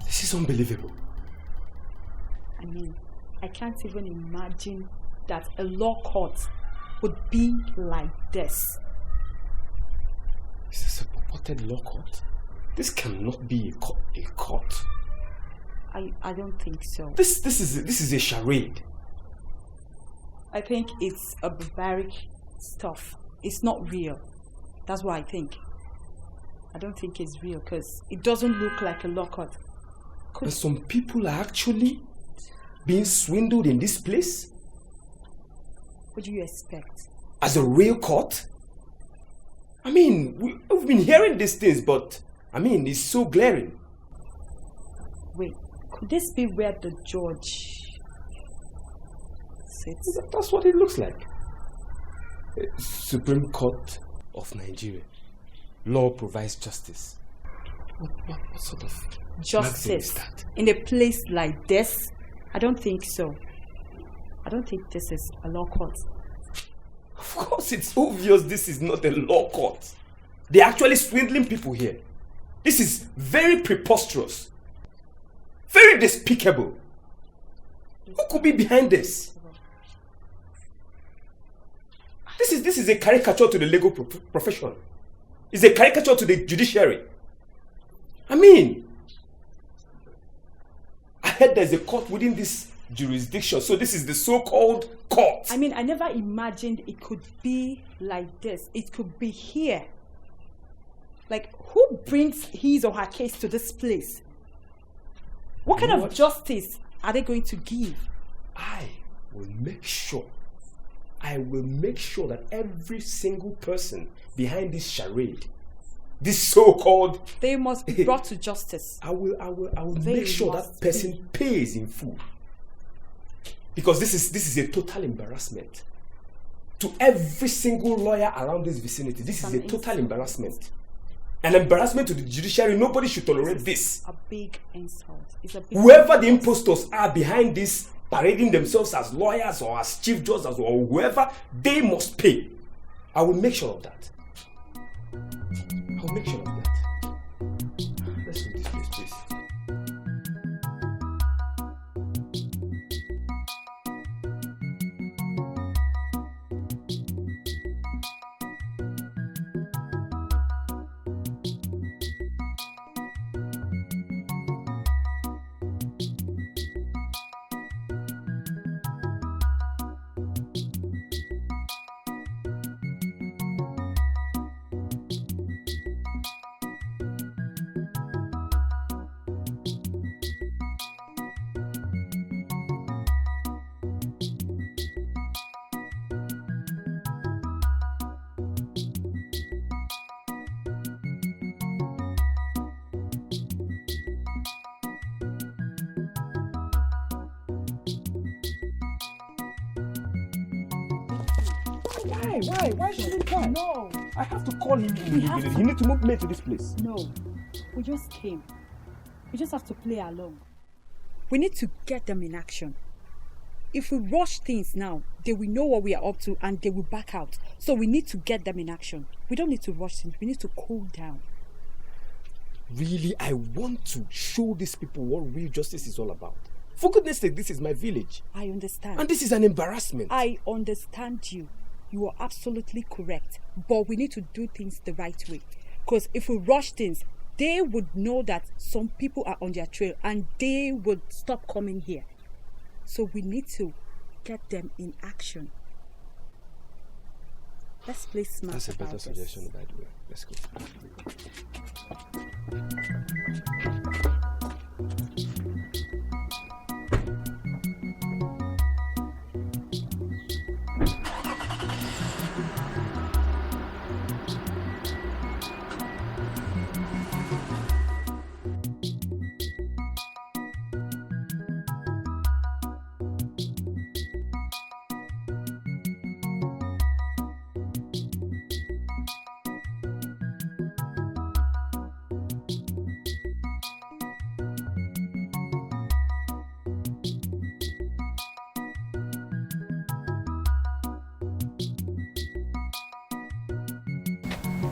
This is unbelievable. I mean, I can't even imagine that a law court would be like this. Is this a purported law court? This cannot be a court. I don't think so. This is a charade. I think it's a barbaric stuff. It's not real. That's what I think. I don't think it's real because it doesn't look like a law court. And some people are actually being swindled in this place? What do you expect? As a real court? I mean, we've been hearing these things, but I mean, it's so glaring. Wait, could this be where the judge sits? That's what it looks like. Supreme Court of Nigeria. Law provides justice. What sort of justice is that? In a place like this? I don't think so. I don't think this is a law court. Of course, it's obvious this is not a law court. They're actually swindling people here. This is very preposterous. Very despicable. Who could be behind this? This is a caricature to the legal profession. It's a caricature to the judiciary. I mean, I heard there's a court within this jurisdiction, so this is the so-called court. I mean, I never imagined it could be like this. It could be here. Like, who brings his or her case to this place? What kind of justice are they going to give? I will make sure that every single person behind this charade, this so-called... They must be brought to justice. I will make sure that person pays in full. Because this is a total embarrassment. To every single lawyer around this vicinity, this is a total embarrassment. An embarrassment to the judiciary. Nobody should tolerate this. A big insult. It's a big Whoever the impostors are behind this, parading themselves as lawyers or as chief judges or whoever, they must pay. I will make sure of that. I'll make sure of that. Let's leave this place, please. Why should he come? No. I have to call him. He needs to move me to this place. No. We just came. We just have to play along. We need to get them in action. If we rush things now, they will know what we are up to and they will back out. So we need to get them in action. We don't need to rush things. We need to cool down. Really, I want to show these people what real justice is all about. For goodness sake, this is my village. I understand. And this is an embarrassment. I understand you. You are absolutely correct. But we need to do things the right way. Because if we rush things, they would know that some people are on their trail and they would stop coming here. So we need to get them in action. Let's play smart. That's a better suggestion, by the way. Let's go.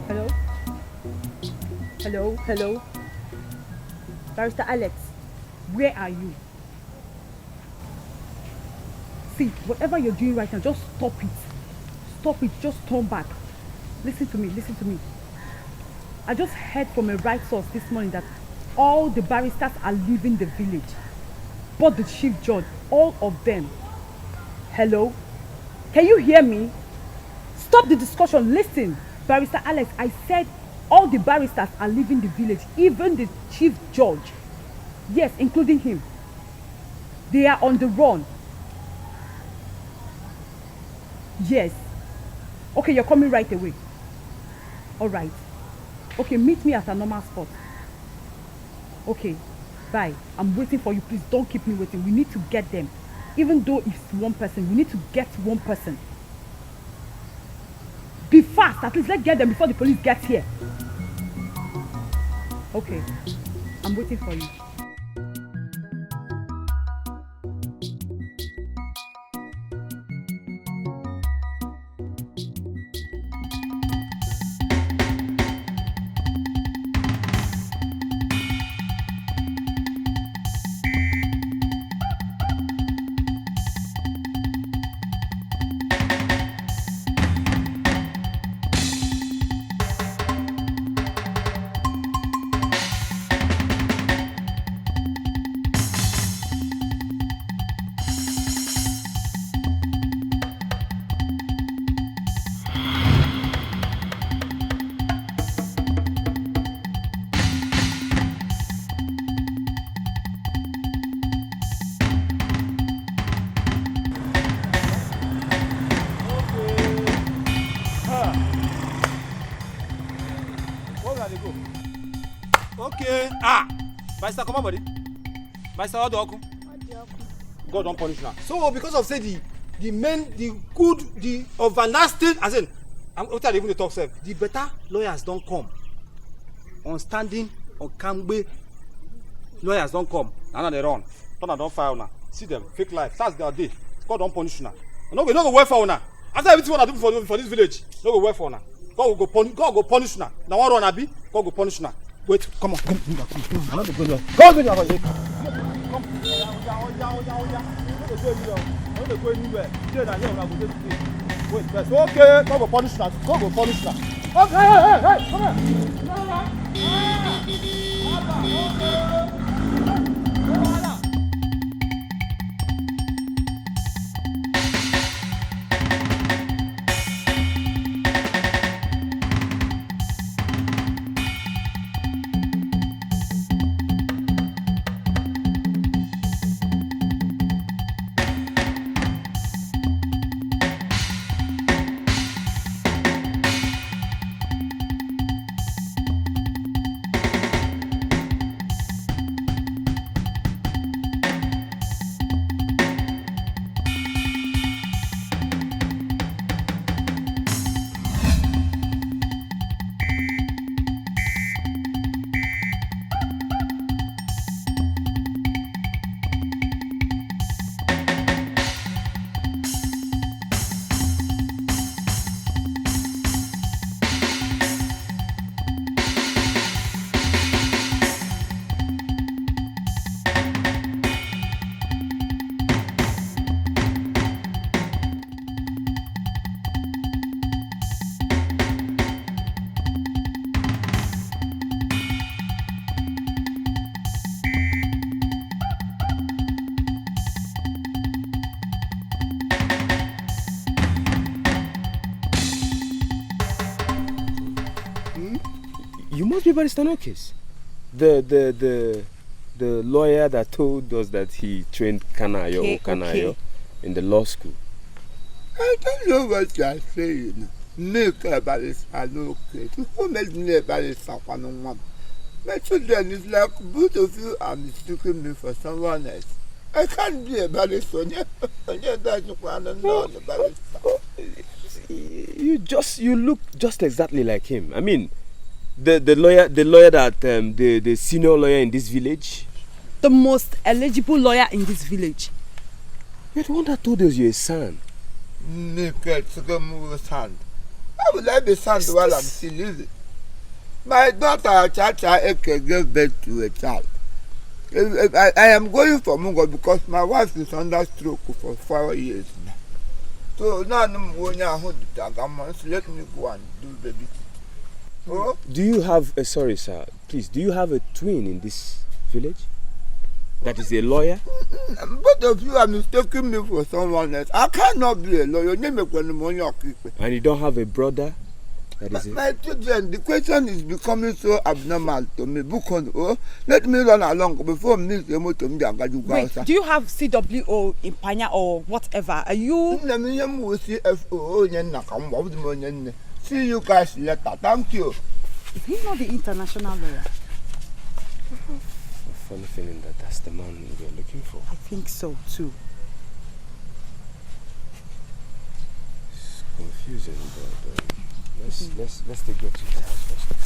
Hello? Hello? Hello? Barrister Alex, where are you? See, whatever you're doing right now, just stop it. Stop it, just turn back. Listen to me, listen to me. I just heard from a right source this morning that all the barristers are leaving the village. But the chief judge, all of them. Hello? Can you hear me? Stop the discussion, listen. Barrister Alex, I said all the barristers are leaving the village, even the chief judge. Yes, including him. They are on the run. Yes. Okay, you're coming right away. All right. Okay, meet me at a normal spot. Okay, bye. I'm waiting for you. Please don't keep me waiting. We need to get them. Even though it's one person, we need to get one person. Be fast. At least let's get them before the police gets here. Okay, I'm waiting for you. Okay. Barrister, come on, buddy. Barrister, how do you come? God don't punish now. So because of say the men, the good, the overlasting, as in, I'm not even the talk self. The better lawyers don't come. On standing, on Kambe, lawyers don't come. Now they run. Turn don't file now. See them, fake life. That's their day. God don't punish now. No go work for now. After everything what I do for this village, no go work for now. God go punish now. Now one run abi, God go punish now. Wait, come on, come. I'm not going to go. Come. I'm not going anywhere. Wait, first. Okay, God go punish now. God go punish now. Okay, hey, come here. must be Barrister Nokis. The lawyer that told us that he trained Kanayo in the law school. I don't know what you are saying. Make a Barrister Nokis. Who made me a Barrister One? My children is like both of you are mistaking me for someone else. I can't be a barrister. You look just exactly like him. I mean, the lawyer that the senior lawyer in this village, the most eligible lawyer in this village. You're the one that told us you're a son. Naked, son. How will I be son while I'm still living? My daughter Chacha Eke gave birth to a child. I am going for Mungo because my wife is under stroke for 4 years now. So now I'm going to let me go and do baby. Oh? Do you have sorry sir, please, do you have a twin in this village that is a lawyer? Both of you are mistaking me for someone else. I cannot be a lawyer. And you don't have a brother? My children, the question is becoming so abnormal to me. Let me run along before me. Wait, do you have CWO in Panya or whatever? Are you? See you guys later. Thank you. Is he not the international lawyer? I have a funny feeling that that's the man we're looking for. I think so too. It's confusing, but. Let's take you to the house first.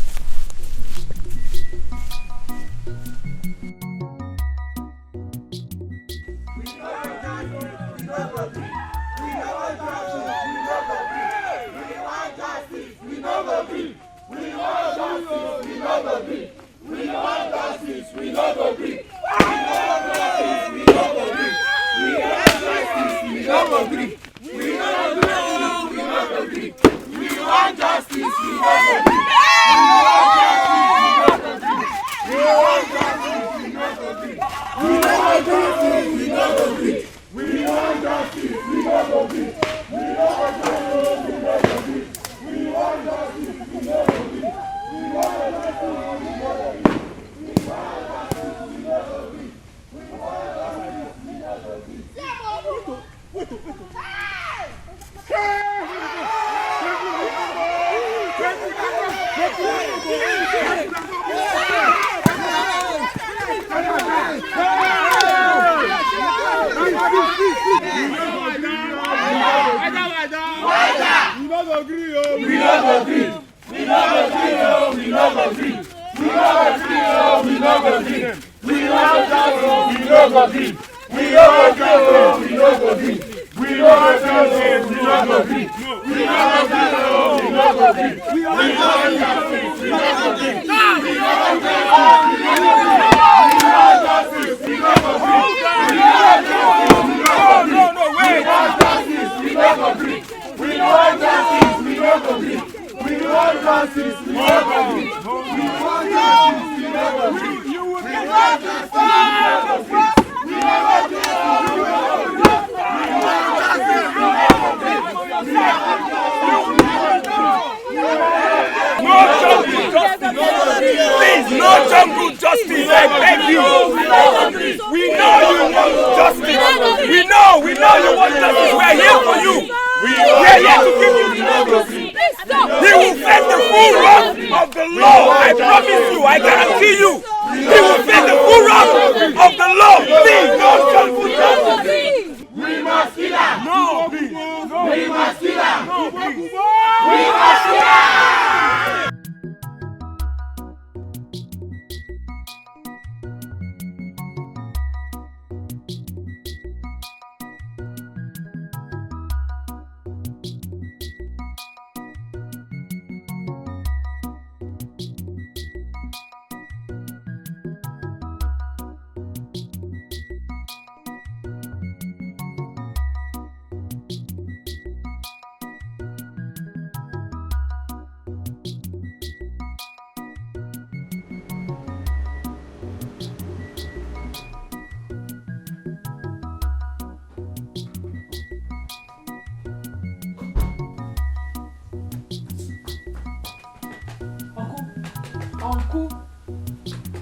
Uncle.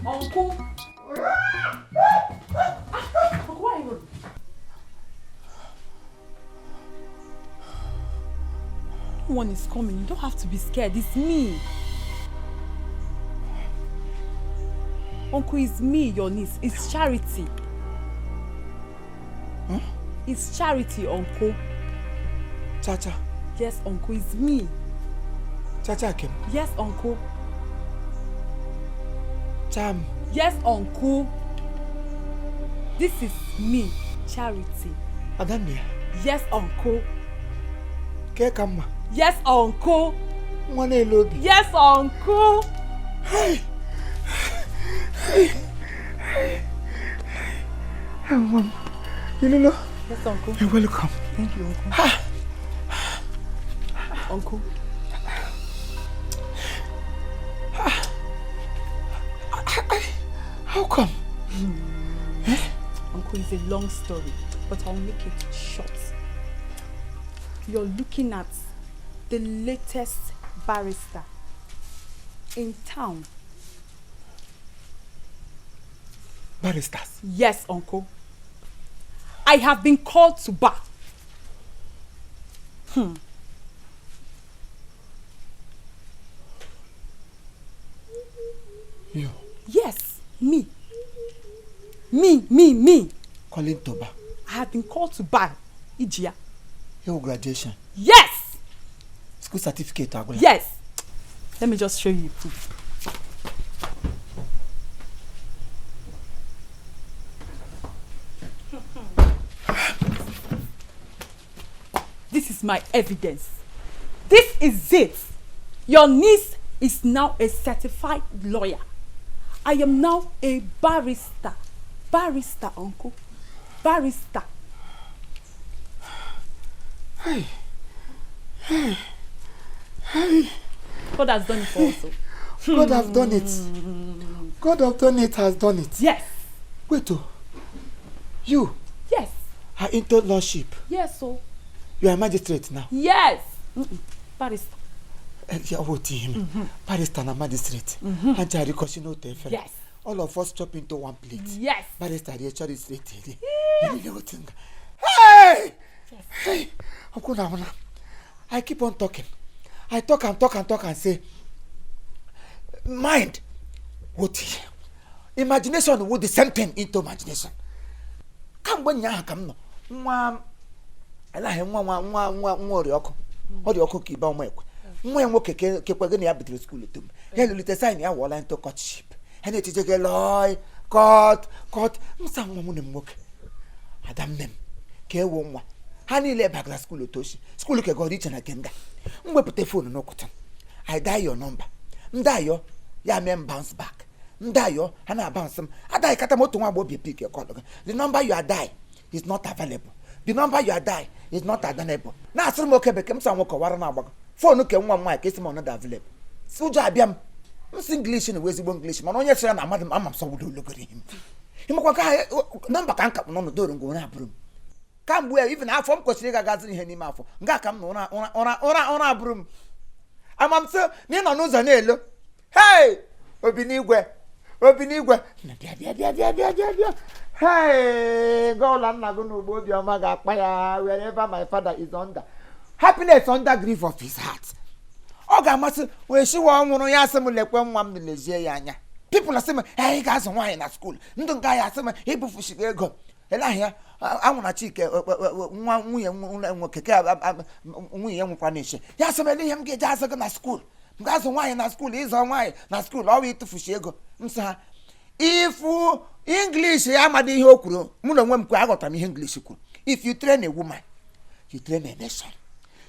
Uncle, why are you running? No one is coming. You don't have to be scared. It's me. Uncle, it's me, your niece. It's Charity. Huh? It's Charity, Uncle. Chacha. Yes, Uncle, it's me. Chacha Kim. Yes, Uncle. Cham. Yes, Uncle. This is me, Charity. Adania. Yes, Uncle. Kekama. Yes, Uncle. Mwane lobi. Yes, Uncle. Hey. Hey. Hey, Mom. You know. Yes, Uncle. You're welcome. Thank you, Uncle. Uncle. How come? Uncle, it's a long story, but I'll make it short. You're looking at the latest barrister in town. Barristers? Yes, Uncle. I have been called to bar. You? Yes, me. Me. Calling Toba. I have been called to bar. Ijia. Your graduation? Yes! School certificate, Agula? Yes! Let me just show you proof. This is my evidence. This is it. Your niece is now a certified lawyer. I am now a barrister. Barrister, Uncle. Barrister. Hey. God has done it for us. God have done it. God have done it, has done it. Yes. Wait, you Yes. are into lordship. Yes, so. You are a magistrate now. Yes. Barrister. Barrister and magistrate. And Therefor. Yes. All of us chop into one plate. Yes. Barrister, hey! Hey! I keep on talking. I talk and say, mind. What? Imagination would the same thing into imagination. Come when you come no. Nwa nwoke kekwe na ya bidoro school tum ya lulite sign ya wala into courtship ene tijege loy court nsa nwa mu ne nwoke adam nem ke wo nwa ha niile bagla school otoshi school ke go reach na kenga mwepute phone no kutu I dial your number ndayo ya mem bounce back ndayo ha na bounce m adai kata moto nwa gbo bi pick your call the number you are dial is not available the number you are dial is not available na asir mo kebe kem sa nwoke wara na agbago phone ke nwa nwa ke si mo not available sujo abiam English na wezigbo English mana onye sira na amadum amam so wudo logori him imekwa ka number ka nka no no doro ngo na abrum kamgbe even afọ m kwesịrị ịga gazi ihe n'ime afọ nga ka m na ụra abụrụ m amam sị na ị nọ n'ụzọ na-elo hey obi n'igwe bịa hey gọọla nna gị n'ugbo obiọma ga-akpa ya wherever my father is under happiness under grief of his heart ọ ga-amasị wee shiwa ọnwụrụ ya asị m lekwe nwa m lezie ya anya people asị m ị ga-azụ nwaanyị na school ndụ nga ya asị m ịbụfụshiga ego elahia anwụna chike nwa nwunye nwoke nwunye ya nwekwa n'ishe ya asị m ele ihe m ga-eje azụ gị na school m ga-azụ nwaanyị na school ịzọ nwaanyị na school ọ bụ ịtụfushi ego nsị ha ifu English ya amadị ihe o kwuru mụ na onwe m kwe aghọtara m ihe English kwuru if you train a woman you train a nation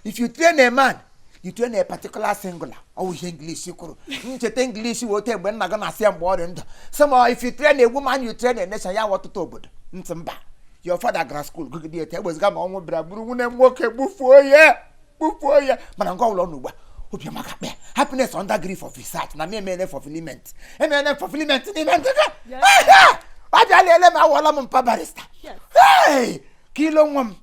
if you train a man you train a particular singular or with English kwuru ncheta English wote mgbe nna gị na-asị ya mgbe ọrịa ndụ some if you train a woman you train a nation ya wọtụtụ obodo ntị mba your father gra school gụgide ete egbeziga ma ọnwụ bịara bụrụ nwunye nwoke gbufuo ya mana nke ọbụla n'ugba obi ọma ga-akpa happiness under grief of his heart na emene fulfillment n'ime ndụ gị ọ bịala ele m awọla m mpa barrister hey kilo nwa m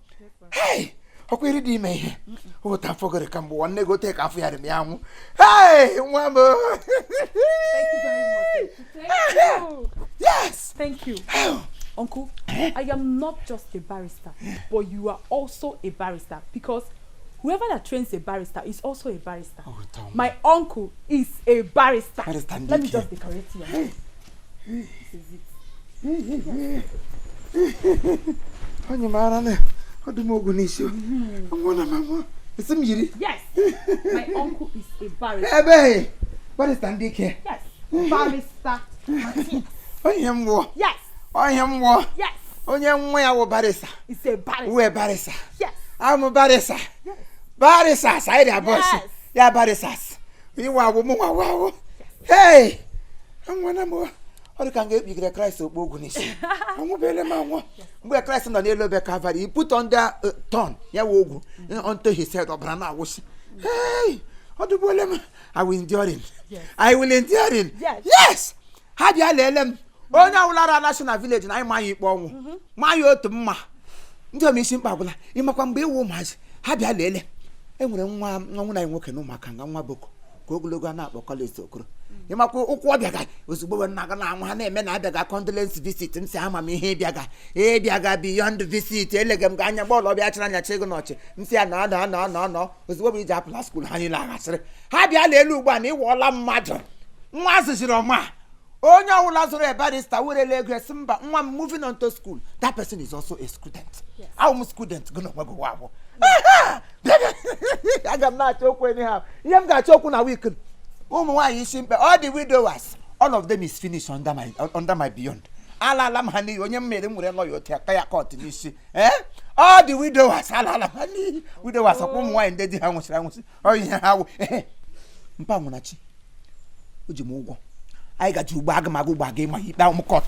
hey Okwiri di me. Oh, ta forget come one go take off ya me amu. Hey, Wamo. Thank you very much. Thank you. Yes. Thank you. Uncle, I am not just a barrister, but you are also a barrister because whoever that trains a barrister is also a barrister. Oh, Tom. My uncle is a barrister. Let me just decorate you. This is it. Onye mara na odumogu n'isi. Ngwana mama. Isi mjiri. Yes. My uncle is a barrister. Ebe. Barrister ndike. Yes. Barrister Matthias. Onye mwo. Yes. Onye mwo. Yes. Onye mwo ya wo barrister. It's a barrister. We barrister. Yes. I'm a barrister. Yes. Barrister, side ya boss. Yes. Ya barristers. You wa wo mo wa. Hey. Ngwana mo. Or can get bigger Christ okpogu n'isi. Amu bele ma nwo. Mgbe Christ nọ n'elu ebe Calvary, he put under thorn ya wo ogu unto his head obra na awusi. Hey. Odubole ma. I will endure him. Yes. I will endure him. Yes. Yes. Ha bia lelem. Onye awulara national village na ima yi kpo onwu. Ma yi otu mma. Ndị omisi mkpa gwụla. Ịmakwa mgbe iwu ụmụazị ha bịa lele. Enwere nwa na nwoke na ụmụaka nga nwa boko ka ogologo a na-akpọ Collins Okoro. Ịmakwa ụkwụ ọbịaga ozugbo we na anwụ ha na-eme na abịaga condolence visit m si ama m ihe ịbịaga beyond visit elege m ga anya bọọlụ ọbịa chịrị anya chịgụ n'ọchị m si ya nọ ozugbo bụ iji apụla skuul ha niile aghasịrị ha bịa lele ugbu a na ịwụọla mmadụ nwa azụziri ọma onye ọwụla zụrụ a barrister werele ego esi mba nwa m moving on to school that person is also a student. Yes. I'm a student gonna go wabo. Aga m na-achọ okwu anyhow. Ihe m ga-achọ okwu na week. Ụmụ nwaanyị isi mkpe all the widowers all of them is finished under my beyond. Ala m ha n'iyi onye m mere m nwere lawyer otu aka ya court n'isi. All the widowers ala m ha n'iyi widowers ọkwa ụmụ nwaanyị ndị di ha nwụsịrị anwụsị ọ ihe ha wụ mpa nwụnachi o ji m ụgwọ I got you bag my bag in my down court.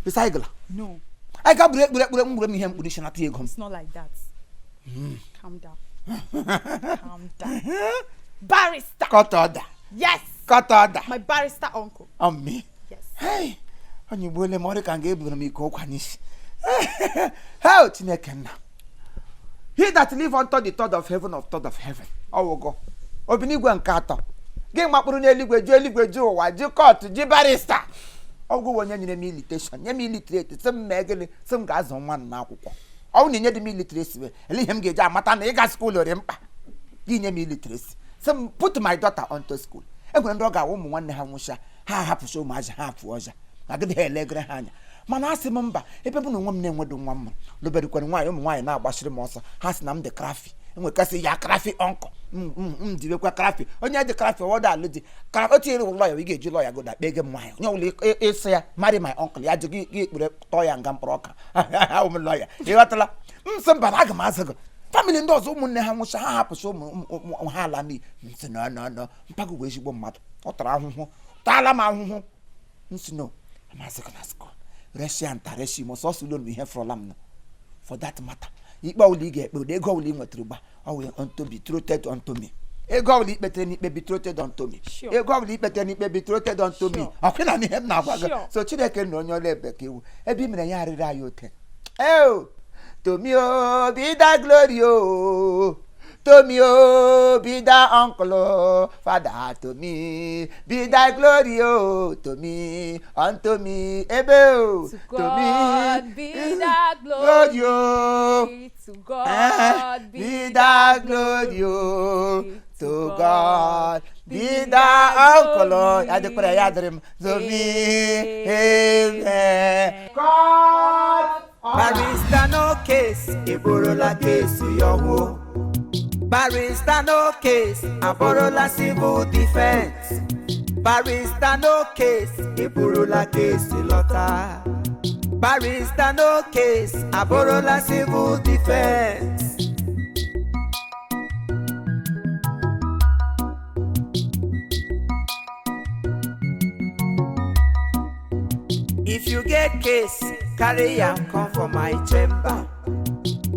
Recycle. No. I got break him position at him. It's not like that. Calm down. Calm down. Barrister. Cut order. Yes. Cut order. My barrister uncle. On me. Yes. Hey. On you will more can give me cocanis. How Tinekena. He that live unto the third of heaven of third of heaven. I will go. Obinigwe and Kato. Game makpuru n'eligwe ju ụwa ju court ji barrister ọgwụ onye nyere militation nye military some megele some ga-azụ nwa na akwụkwọ ọ na nye dị military siwe ele m ga-eji amata na ịga school ori mkpa gị nye military some put my daughter onto school egwere ndị ọ ga ụmụ nwanne ha nwụcha ha hapụcha ụmụaja ha afụ ọja agịdị ha elegere ha anya mana asị m mba ebe bụ na nwa m na-enwedo nwa m loberikwara nwaanyị ụmụ nwaanyị na-agbachiri m ọsọ ha sị na m dị krafi enwekasị ya krafi ọnkọ dibekwa krafi onye dị krafi ọwọdụ alụ dị otu iri lọya ị ga-eji lọya goda kpee gị mmanya onye ọbụla ịsị ya marry my uncle ya ji gị ekpere tọọ ya nga mkpụrụ ọka ahụ m lọya ịghọtala nsị mba na aga m azụ gị famili ndị ọzọ ụmụnne ha nwụcha ha hapụcha ụmụ ha ala n'iyi nsị nọ mpago bụ ezigbo mmadụ ọ tara ahụhụ taala m ahụhụ nsị no amazị gị na skul reshi anta reshi m ọsọ ụlọ ihe fọrọla m for that matter ikpe ọwụla ị ga-ekpe ụdị ego ọwụla ị nwetara gba ọwụ unto betrothed unto me ego ọwụla ikpetere n'ikpe betrothed unto me ego ọwụla ikpetere n'ikpe betrothed unto me ọkwị na n'ihe m na-agwa gị so Chineke na onye ọla ebe ka iwu ebe i mere ya arịrị anyị ote tomi o be that glory o tomi o be that uncle father to me be that glory o to me unto me ebe o to me be that glory o to God be that glory o to God be that uncle ya de kwere ya dịrị m to me amen God barrister no case eborola case yowo barrister no case aborola civil defense barrister no case eborola case lota barrister no case aborola civil defense. If you get case, carry am come for my chamber.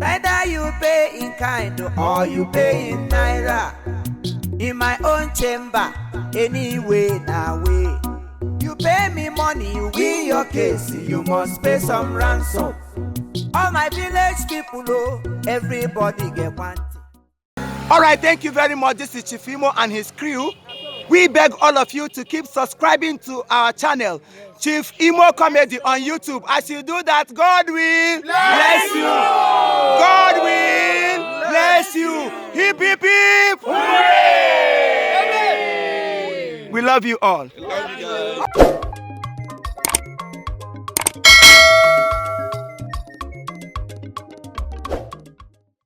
Either you pay in kind or you pay in naira. In my own chamber, anyway na way. You pay me money, you win your case, you must pay some ransom. All my village people, oh, everybody get one thing. All right, thank you very much. This is Chief Imo and his crew. We beg all of you to keep subscribing to our channel, Chief Imo Comedy on YouTube. As you do that, God will bless you. God will bless you. Hip, hip, hip. Hooray! We love you all. Love you guys.